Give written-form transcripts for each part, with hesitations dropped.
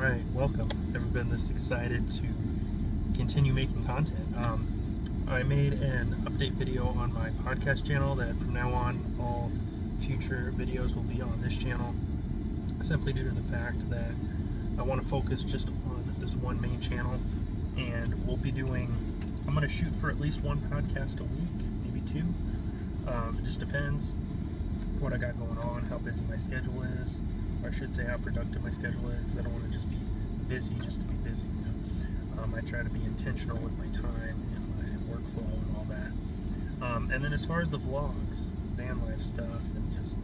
Alright, welcome. Never been this excited to continue making content. I made an update video on my podcast channel that from now on all future videos will be on this channel, simply due to the fact that I want to focus just on this one main channel, and I'm going to shoot for at least one podcast a week, maybe two. It just depends what I got going on, how busy my schedule is, or I should say how productive my schedule is, because I don't want to just be busy just to be busy. I try to be intentional with my time and my workflow and all that. And then as far as the vlogs, van life stuff, and just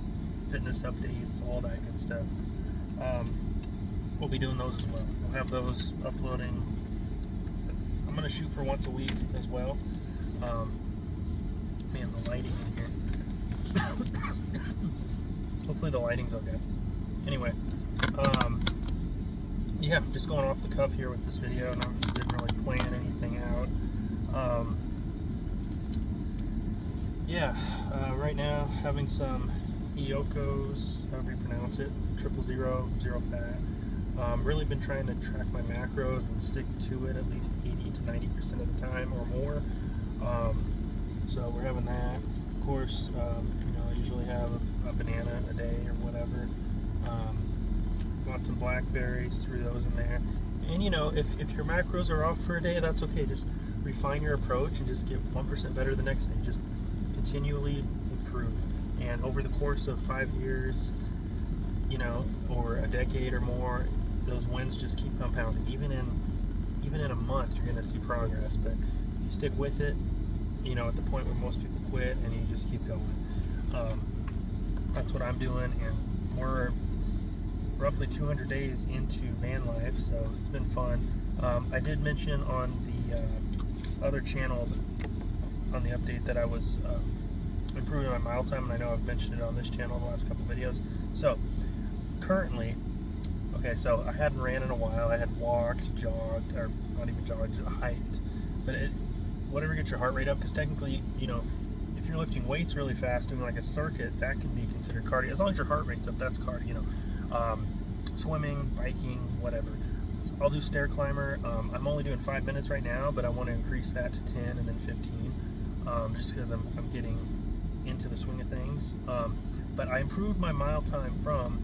fitness updates, all that good stuff, we'll be doing those as well. We'll have those uploading. I'm going to shoot for once a week as well. Man, the lighting in here. Hopefully the lighting's okay. Anyway, yeah, just going off the cuff here with this video, and I didn't really plan anything out. Right now having some Iokos, however you pronounce it, 000, zero fat. Really been trying to track my macros and stick to it at least 80 to 90% of the time or more. So we're having that. Of course, I usually have a banana a day or whatever. Want some blackberries, threw those in there. And if your macros are off for a day, that's okay. Just refine your approach and just get 1% better the next day. Just continually improve. And over the course of 5 years, or a decade or more, those wins just keep compounding. Even in a month, you're going to see progress. But you stick with it, at the point where most people quit, and you just keep going. That's what I'm doing, and we're roughly 200 days into van life, so it's been fun. I did mention on the other channel, on the update, that I was improving my mile time, and I know I've mentioned it on this channel the last couple videos. So currently, so I hadn't ran in a while. I had walked, jogged, or not even jogged, hiked, but whatever gets your heart rate up, because technically, if you're lifting weights really fast, doing like a circuit, that can be considered cardio. As long as your heart rate's up, that's cardio. Swimming, biking, whatever. So I'll do stair climber. I'm only doing 5 minutes right now, but I want to increase that to 10 and then 15, just because I'm getting into the swing of things. But I improved my mile time from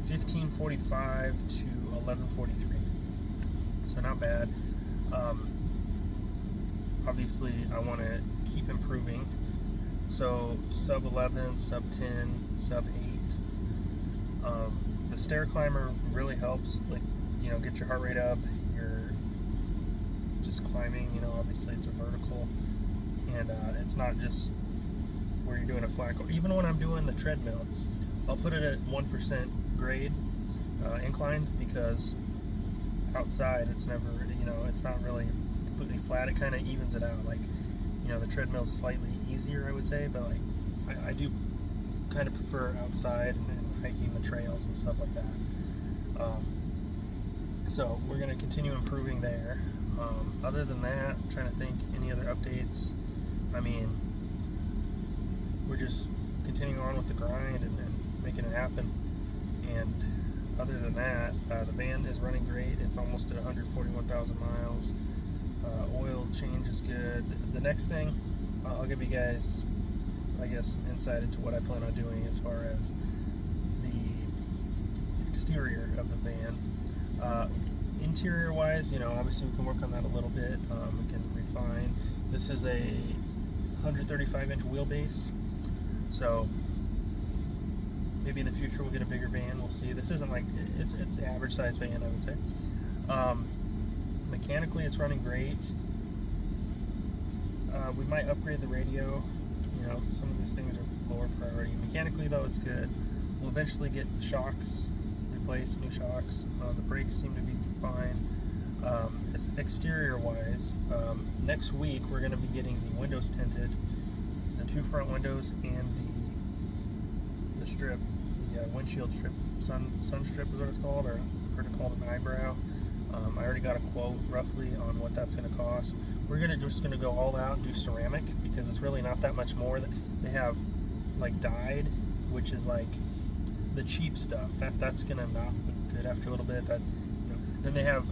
15:45 to 11:43, so not bad. Obviously, I want to keep improving. So sub 11, sub 10, sub 8. The stair climber really helps, get your heart rate up. You're just climbing, obviously it's a vertical, and it's not just where you're doing a flat. Even when I'm doing the treadmill, I'll put it at 1% grade incline, because outside it's never, it's not really completely flat. It kind of evens it out. The treadmill's slightly easier, I would say, but I do kind of prefer outside and hiking the trails and stuff like that. So we're going to continue improving there. Other than that, I'm trying to think any other updates. We're just continuing on with the grind and making it happen. And other than that, the van is running great. It's almost at 141,000 miles. Oil change is good. The next thing, I'll give you guys, I guess, insight into what I plan on doing as far as the exterior of the van. Interior wise, obviously we can work on that a little bit. We can refine. This is a 135-inch wheelbase, so maybe in the future we'll get a bigger van. We'll see. This isn't it's the average size van, I would say. Mechanically, it's running great. We might upgrade the radio. Some of these things are lower priority. Mechanically, though, it's good. We'll eventually get the shocks replaced, new shocks. The brakes seem to be fine. Exterior-wise, next week we're going to be getting the windows tinted, the two front windows, and the strip, the windshield strip, sun strip is what it's called, or I've heard it called an eyebrow. I already got a quote roughly on what that's going to cost. We're just going to go all out and do ceramic, because it's really not that much more. They have dyed, which is the cheap stuff. That's going to not look good after a little bit. That Then they have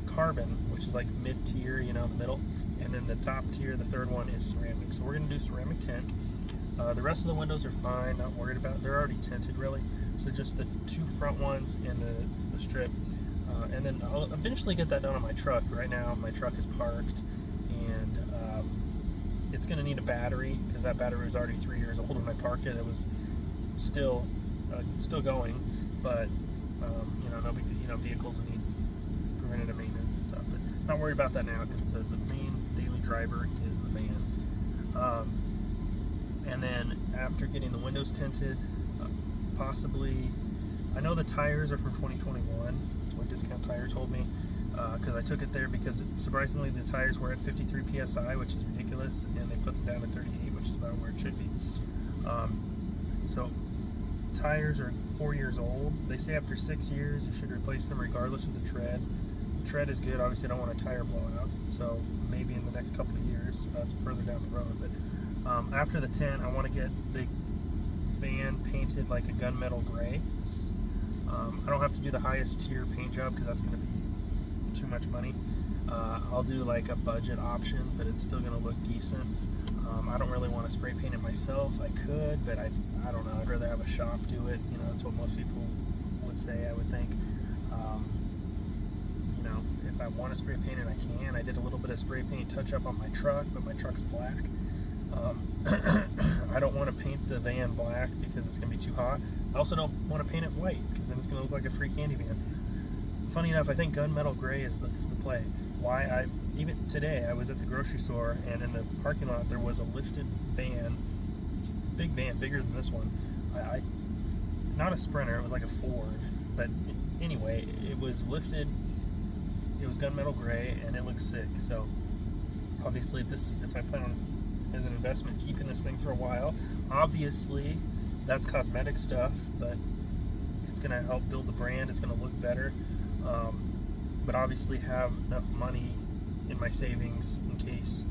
carbon, which is like mid-tier, in the middle. And then the top tier, the third one, is ceramic. So we're going to do ceramic tint. The rest of the windows are fine, not worried about it. They're already tinted, really. So just the 2 front ones and the strip. And then I'll eventually get that done on my truck. Right now, my truck is parked, and it's going to need a battery, because that battery was already 3 years old when I parked it. It was still going, but vehicles need preventative maintenance and stuff. But not worried about that now, because the main daily driver is the van. And then after getting the windows tinted, possibly, I know the tires are from 2021. That's what Discount Tire told me, because I took it there, because surprisingly the tires were at 53 psi, which is ridiculous, and they put them down to 38, which is about where it should be. So tires are 4 years old. They say after 6 years you should replace them regardless of the tread. The tread is good. Obviously I don't want a tire blowout, so maybe in the next couple of years. That's further down the road. But after the tint, I want to get the van painted like a gunmetal gray. I don't have to do the highest tier paint job, because that's going to be too much money. I'll do like a budget option, but it's still going to look decent. I don't really want to spray paint it myself. I could, but I don't know. I'd rather have a shop do it. That's what most people would say, I would think. If I want to spray paint it, I can. I did a little bit of spray paint touch up on my truck, but my truck's black. I don't want to paint the van black because it's going to be too hot. I also don't want to paint it white, because then it's going to look like a free candy van. Funny enough, I think gunmetal gray is the play. Why? Even today, I was at the grocery store, and in the parking lot there was a lifted van, big van, bigger than this one. Not a Sprinter, it was like a Ford, but anyway, it was lifted. It was gunmetal gray, and it looked sick. So obviously, if I plan on, as an investment, keeping this thing for a while, obviously that's cosmetic stuff, but it's going to help build the brand. It's going to look better, but obviously have enough money in my savings in case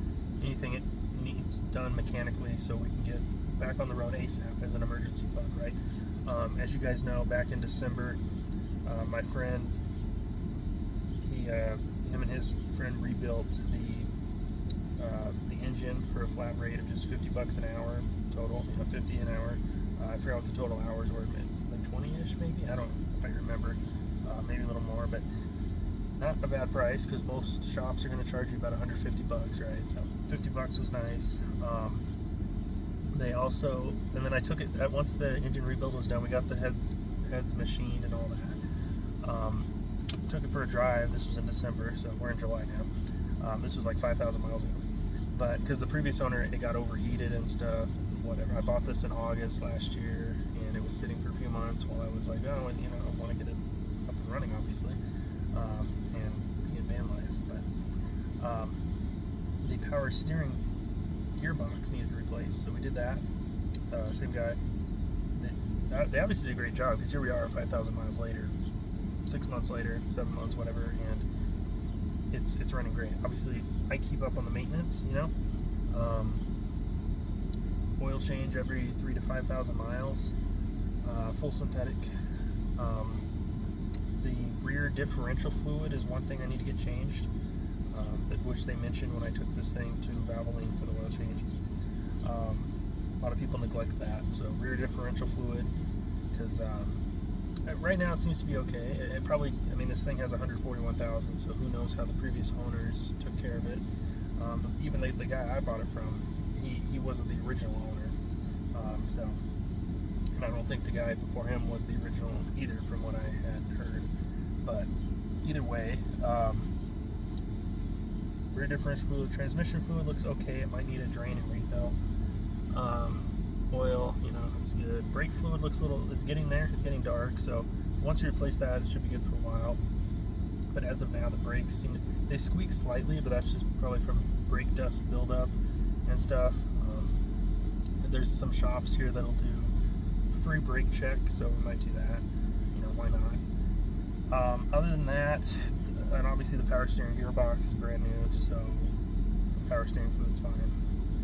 anything it needs done mechanically, so we can get back on the road ASAP as an emergency fund, right? As you guys know, back in December, my friend, him and his friend rebuilt the engine for a flat rate of just $50 an hour total, 50 an hour. I forgot what the total hours were, like 20-ish maybe. I don't quite remember. Maybe a little more, but not a bad price, because most shops are going to charge you about $150, right? So $50 was nice. They also, and then I took it once the engine rebuild was done. We got the heads machined and all that. Took it for a drive. This was in December, so we're in July now. This was like 5,000 miles ago, but because the previous owner, it got overheated and stuff, and whatever. I bought this in August last year, and it was sitting for a few months while I was like, oh, and I want to get it up and running, obviously, and be in van life. But the power steering gearbox needed replaced, so we did that. Same guy. They obviously did a great job, because here we are 5,000 miles later, 6 months later, 7 months, whatever, and it's running great. Obviously, I keep up on the maintenance, oil change every 3,000 to 5,000 miles, full synthetic. The rear differential fluid is one thing I need to get changed, which they mentioned when I took this thing to Valvoline for the oil change. A lot of people neglect that, so rear differential fluid, because right now it seems to be okay. It probably, this thing has 141,000, so who knows how the previous owners took care of it. Even the guy I bought it from, he wasn't the original owner, and I don't think the guy before him was the original either, from what I had heard. But either way, rear differential fluid, transmission fluid looks okay. It might need a drain and refill. Oil, is good. Brake fluid looks it's getting there. It's getting dark, so once you replace that, it should be good for a while. But as of now, the brakes they squeak slightly, but that's just probably from brake dust buildup and stuff. There's some shops here that'll do free brake check, so we might do that. Why not? Other than that, and obviously the power steering gearbox is brand new, so the power steering fluid's fine.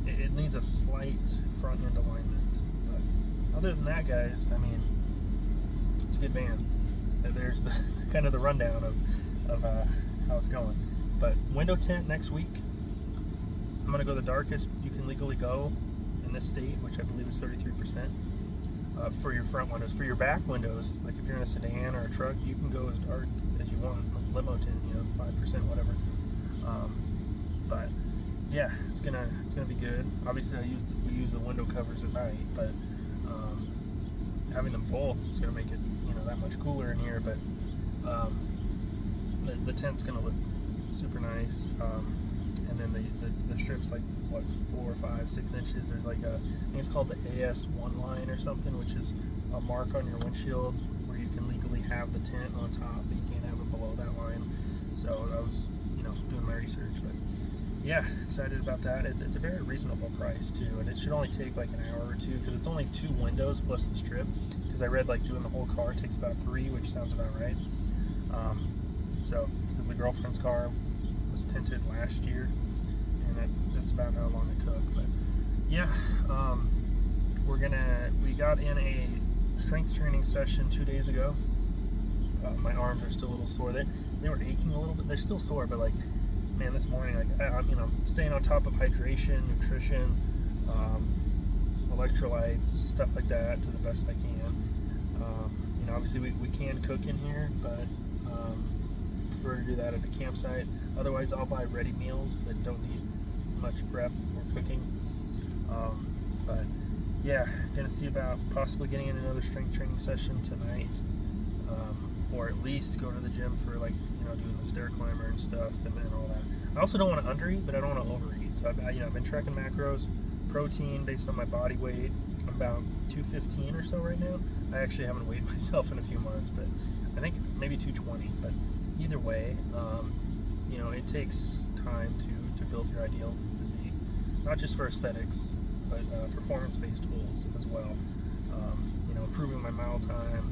It needs a slight front end alignment, but other than that, guys, it's a good van. there's the kind of the rundown of how it's going. But window tint next week, I'm gonna go the darkest you can legally go in this state, which I believe is 33%. For your front windows. For your back windows, like if you're in a sedan or a truck, you can go as dark as you want, like limo tint, 5%, whatever. But yeah, it's gonna be good. Obviously, we use the window covers at night, but having them both, it's gonna make it that much cooler in here. But the tent's gonna look super nice. And then the strips, like what, 4, 5, 6 inches. There's like I think it's called the AS1 line or something, which is a mark on your windshield where you can legally have the tint on top, but you can't have it below that line. So I was doing my research, but yeah, excited about that. It's a very reasonable price too, and it should only take like an hour or two because it's only 2 windows plus the strip. Because I read like doing the whole car takes about 3, which sounds about right. So because the girlfriend's car was tinted last year, and that's about how long it took. But yeah, we got in a strength training session 2 days ago. My arms are still a little sore. They were aching a little bit. They're still sore, but like, man, this morning, like I'm staying on top of hydration, nutrition, electrolytes, stuff like that to the best I can. Obviously we can cook in here, but prefer to do that at a campsite. Otherwise, I'll buy ready meals that don't need much prep or cooking. But yeah, gonna see about possibly getting in another strength training session tonight, or at least go to the gym for like doing the stair climber and stuff and all that. I also don't want to undereat, but I don't want to overeat. So I've been tracking macros, protein based on my body weight. I'm about 215 or so right now. I actually haven't weighed myself in a few months, but I think maybe 220. But either way, it takes time to build your ideal physique, not just for aesthetics, but performance-based tools as well. Improving my mile time,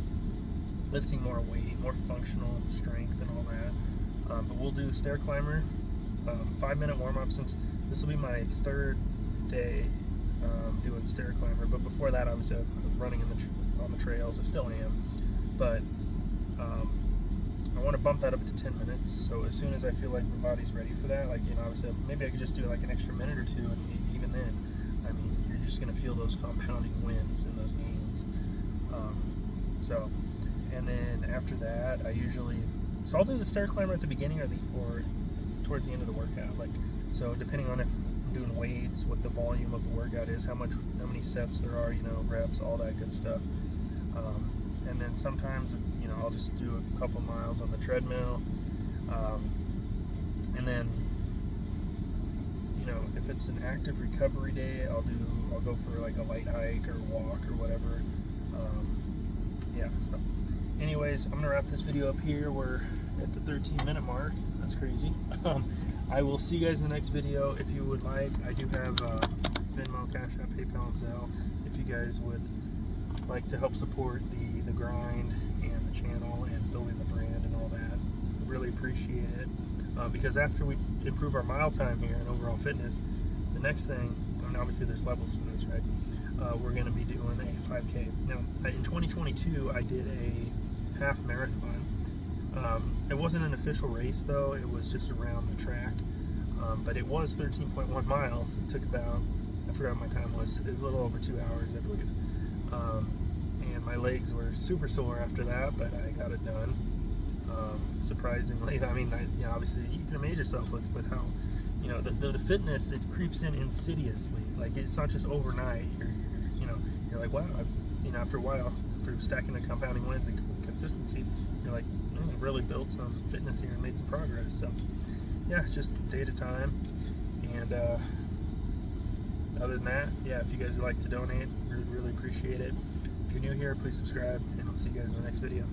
lifting more weight, more functional strength, and all that. But we'll do stair climber, 5-minute warm-up, since this will be my 3rd day doing stair climber. But before that, I was running on the trails. I still am, but I want to bump that up to 10 minutes. So as soon as I feel like my body's ready for that, like I said, maybe I could just do like an extra minute or 2, and even then, you're just gonna feel those compounding wins in those gains. And then after that, I'll do the stair climber at the beginning or towards the end of the workout. So depending on if I'm doing weights, what the volume of the workout is, how many sets there are, reps, all that good stuff. And then sometimes, I'll just do a couple miles on the treadmill. And then, if it's an active recovery day, I'll go for like a light hike or walk or whatever. Yeah, so anyways, I'm gonna wrap this video up here. We're at the 13-minute mark. That's crazy. I will see you guys in the next video. If you would like, I do have Venmo, Cash App, PayPal, and Zelle. If you guys would like to help support the grind and the channel and building the brand and all that, really appreciate it. Because after we improve our mile time here and overall fitness, the next thing, obviously there's levels to this, right? We're going to be doing a 5K. Now, in 2022, I did a half marathon. It wasn't an official race, though. It was just around the track. But it was 13.1 miles. It took about, I forgot what my time was. It was a little over 2 hours, I believe. And my legs were super sore after that, but I got it done. Surprisingly, obviously you can amaze yourself with how, the fitness, it creeps in insidiously. Like, it's not just overnight. You're like, wow, after a while, through stacking the compounding wins and consistency, you're like, I've really built some fitness here and made some progress. So yeah, it's just day at a time. And other than that, yeah, if you guys would like to donate, we would really appreciate it. If you're new here, please subscribe, and I'll see you guys in the next video.